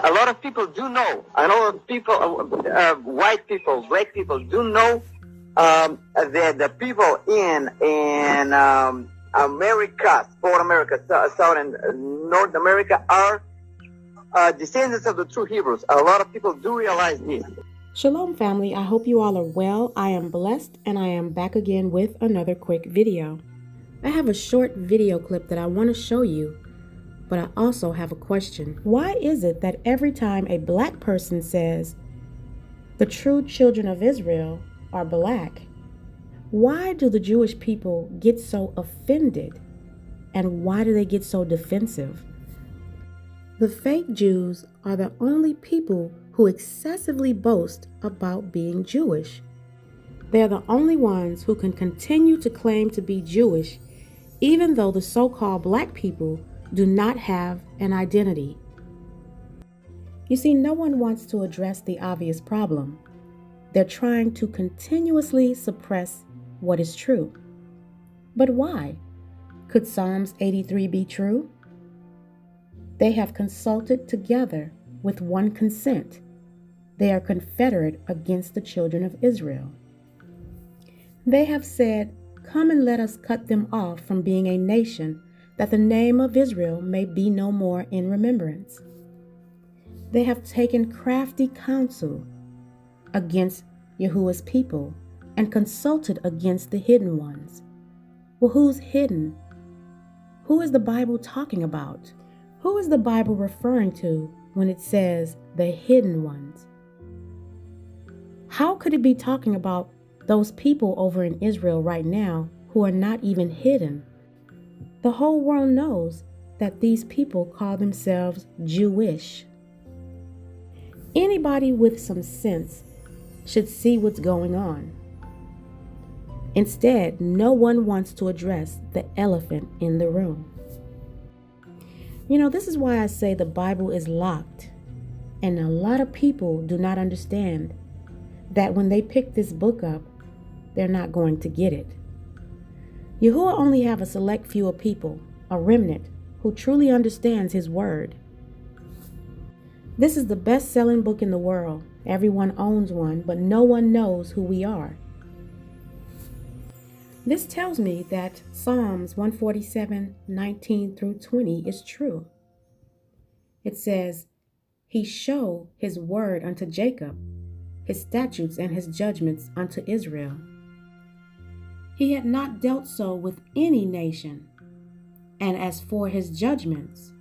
a lot of people do know. A lot of people, white people, black people do know that the people in America, South America, South and North America are descendants of the true Hebrews. A lot of people do realize this. Shalom family, I hope you all are well. I am blessed and I am back again with another quick video. I have a short video clip that I want to show you, but I also have a question. Why is it that every time a black person says the true children of Israel are black, why do the Jewish people get so offended? And why do they get so defensive? The fake Jews are the only people who excessively boast about being Jewish. They're the only ones who can continue to claim to be Jewish, even though the so-called black people do not have an identity. You see, no one wants to address the obvious problem. They're trying to continuously suppress what is true. But why? Could Psalms 83 be true? They have consulted together with one consent. They are confederate against the children of Israel. They have said, "Come and let us cut them off from being a nation, that the name of Israel may be no more in remembrance." They have taken crafty counsel against Yahuwah's people and consulted against the hidden ones. Well, who's hidden? Who is the Bible talking about? Who is the Bible referring to when it says the hidden ones? How could it be talking about those people over in Israel right now who are not even hidden? The whole world knows that these people call themselves Jewish. Anybody with some sense should see what's going on. Instead, no one wants to address the elephant in the room. You know, this is why I say the Bible is locked, and a lot of people do not understand that when they pick this book up, they're not going to get it. Yahuwah only have a select few of people, a remnant, who truly understands his word. This is the best-selling book in the world. Everyone owns one, but no one knows who we are. This tells me that Psalms 147:19 through 20 is true. It says, "He showed his word unto Jacob, his statutes and his judgments unto Israel. He had not dealt so with any nation, and as for his judgments,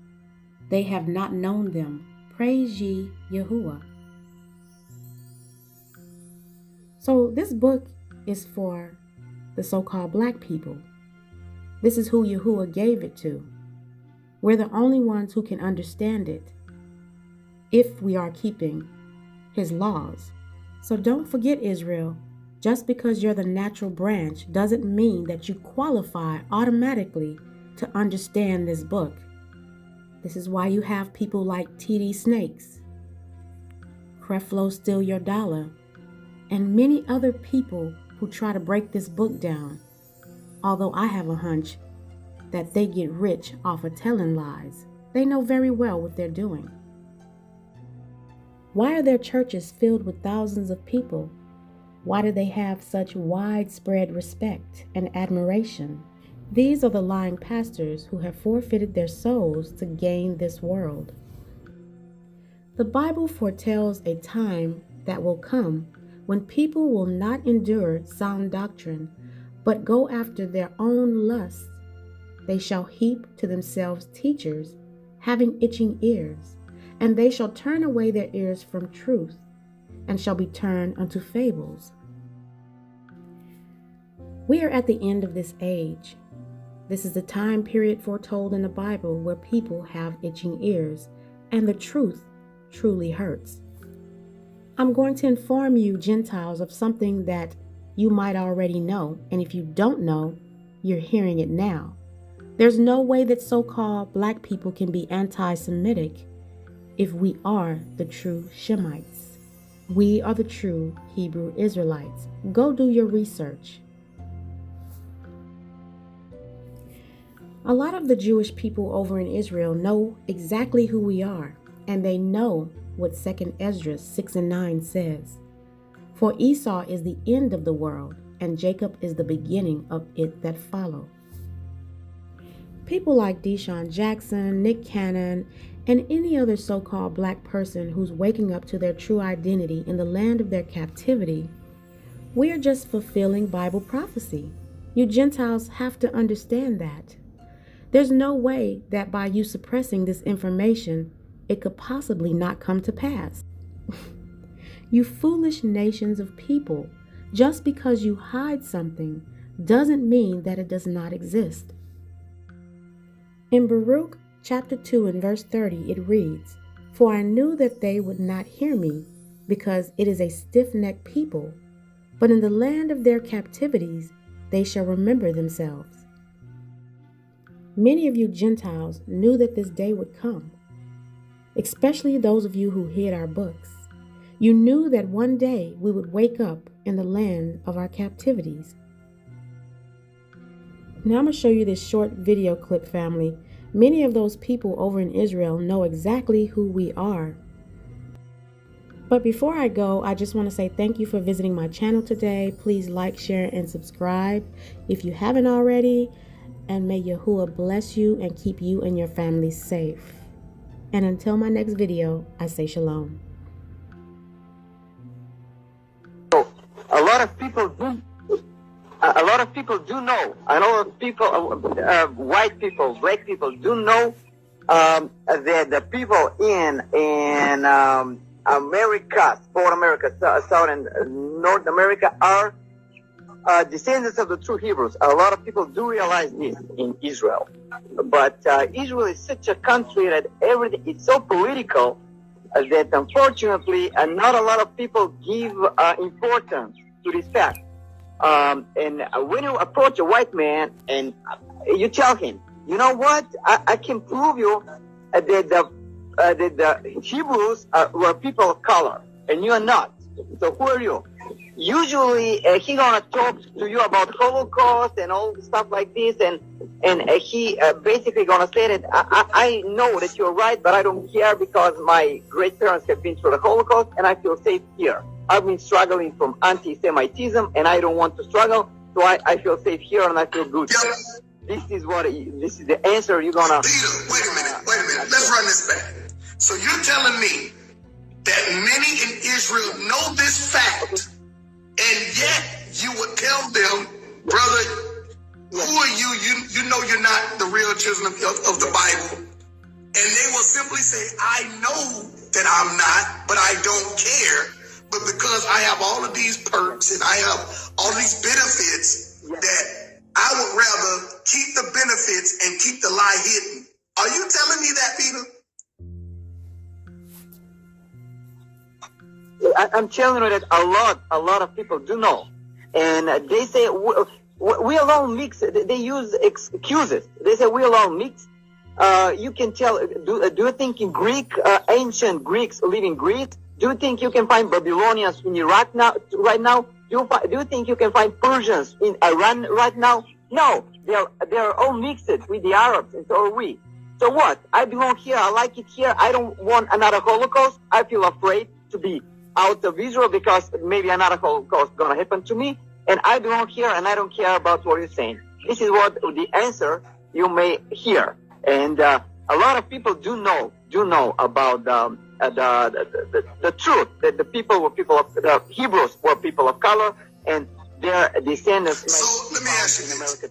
they have not known them. Praise ye Yahuwah." So this book is for the so-called black people. This is who Yahuwah gave it to. We're the only ones who can understand it if we are keeping his laws. So don't forget, Israel, just because you're the natural branch doesn't mean that you qualify automatically to understand this book. This is why you have people like TD Snakes, Creflo Steal Your Dollar, and many other people who try to break this book down, although I have a hunch that they get rich off of telling lies. They know very well what they're doing. Why are their churches filled with thousands of people? Why do they have such widespread respect and admiration? These are the lying pastors who have forfeited their souls to gain this world. The Bible foretells a time that will come when people will not endure sound doctrine, but go after their own lusts. They shall heap to themselves teachers, having itching ears, and they shall turn away their ears from truth, and shall be turned unto fables. We are at the end of this age. This is the time period foretold in the Bible where people have itching ears, and the truth truly hurts. I'm going to inform you, Gentiles, of something that you might already know, and if you don't know, you're hearing it now. There's no way that so-called black people can be anti-Semitic if we are the true Shemites. We are the true Hebrew Israelites. Go do your research. A lot of the Jewish people over in Israel know exactly who we are. and they know what 2 Esdras 6 and 9 says. For Esau is the end of the world, and Jacob is the beginning of it that follow. People like Deshaun Jackson, Nick Cannon, and any other so-called black person who's waking up to their true identity in the land of their captivity, we are just fulfilling Bible prophecy. You Gentiles have to understand that. There's no way that by you suppressing this information, it could possibly not come to pass. You foolish nations of people, just because you hide something doesn't mean that it does not exist. In Baruch chapter 2 and verse 30, it reads, "For I knew that they would not hear me, because it is a stiff-necked people, but in the land of their captivities they shall remember themselves." Many of you Gentiles knew that this day would come, especially those of you who hid our books. You knew that one day we would wake up in the land of our captivities. Now I'm going to show you this short video clip, family. Many of those people over in Israel know exactly who we are. But before I go, I just want to say thank you for visiting my channel today. Please like, share, and subscribe if you haven't already. And may Yahuwah bless you and keep you and your family safe. And until my next video, I say shalom. A lot of people do. A lot of people do know. I know people, white people, black people do know that the people in America, South America, South and North America are descendants of the true Hebrews. A lot of people do realize this in Israel. But Israel is such a country that everything is so political that unfortunately not a lot of people give importance to this fact. And when you approach a white man and you tell him, you know what, I can prove you that the Hebrews were people of color and you are not. So who are you? Usually he gonna talk to you about Holocaust and all stuff like this, and he basically gonna say that I know that you're right, but I don't care because my great parents have been through the Holocaust and I feel safe here. I've been struggling from anti-Semitism and I don't want to struggle, so I feel safe here and I feel good. This is the answer you're gonna. Peter, wait a minute. Let's run this back. So you're telling me that many in Israel know this fact, and yet you would tell them, brother, who are you? You know you're not the real children of the Bible. And they will simply say, I know that I'm not, but I don't care. But because I have all of these perks and I have all these benefits, that I would rather keep the benefits and keep the lie hidden. Are you telling me that, Peter? I'm telling you that a lot of people do know, and they say we alone mix. They use excuses. They say we alone mix. You can tell. Do you think in Greek, ancient Greeks live in Greece? Do you think you can find Babylonians in Iraq right now? Do you think you can find Persians in Iran right now? No, they're all mixed with the Arabs, and so are we. So what? I belong here. I like it here. I don't want another Holocaust. I feel afraid to be out of Israel because maybe another Holocaust gonna happen to me, and I belong here and I don't care about what you're saying. This is what the answer you may hear, and a lot of people do know about the truth that the people were the Hebrews were people of color and their descendants. So let me ask you this.